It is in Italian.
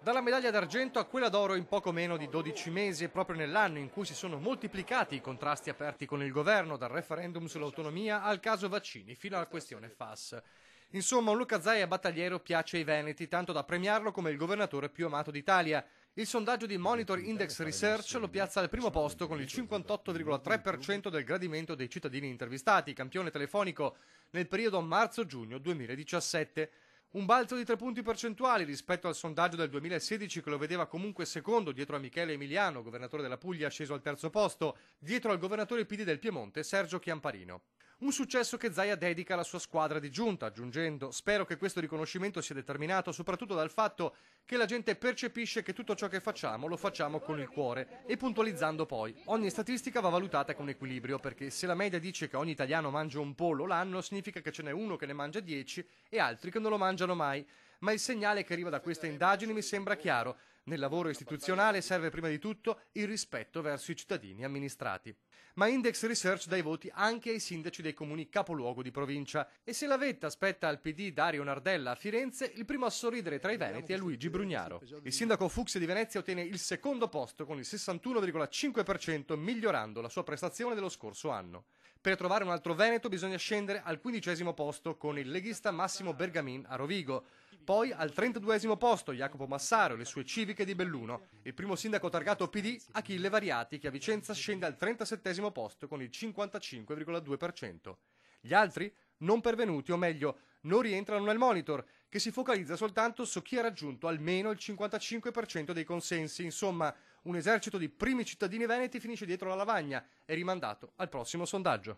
Dalla medaglia d'argento a quella d'oro in poco meno di 12 mesi, proprio nell'anno in cui si sono moltiplicati i contrasti aperti con il governo, dal referendum sull'autonomia al caso vaccini fino alla questione FAS. Insomma, un Luca Zaia battagliero piace ai veneti, tanto da premiarlo come il governatore più amato d'Italia. Il sondaggio di Monitor Index Research lo piazza al primo posto con il 58,3% del gradimento dei cittadini intervistati, campione telefonico nel periodo marzo-giugno 2017. Un balzo di 3 punti percentuali rispetto al sondaggio del 2016 che lo vedeva comunque secondo dietro a Michele Emiliano, governatore della Puglia sceso al terzo posto, dietro al governatore PD del Piemonte Sergio Chiamparino. Un successo che Zaia dedica alla sua squadra di giunta, aggiungendo: spero che questo riconoscimento sia determinato soprattutto dal fatto che la gente percepisce che tutto ciò che facciamo lo facciamo con il cuore, e puntualizzando poi: ogni statistica va valutata con equilibrio, perché se la media dice che ogni italiano mangia un pollo l'anno, significa che ce n'è uno che ne mangia 10 e altri che non lo mangiano mai. Ma il segnale che arriva da queste indagini mi sembra chiaro: nel lavoro istituzionale serve prima di tutto il rispetto verso i cittadini amministrati. Ma Index Research dà i voti anche ai sindaci dei comuni capoluogo di provincia, e se la vetta aspetta al PD Dario Nardella a Firenze, il primo a sorridere tra i veneti è Luigi Brugnaro. Il sindaco Fucsia di Venezia ottiene il secondo posto con il 61,5%, migliorando la sua prestazione dello scorso anno. Per trovare un altro veneto bisogna scendere al 15° posto con il leghista Massimo Bergamin a Rovigo. Poi al 32° posto Jacopo Massaro e le sue civiche di Belluno. Il primo sindaco targato PD, Achille Variati, che a Vicenza scende al 37° posto con il 55,2%. Gli altri? Non pervenuti, o meglio, non rientrano nel monitor, che si focalizza soltanto su chi ha raggiunto almeno il 55% dei consensi. Insomma, un esercito di primi cittadini veneti finisce dietro la lavagna e rimandato al prossimo sondaggio.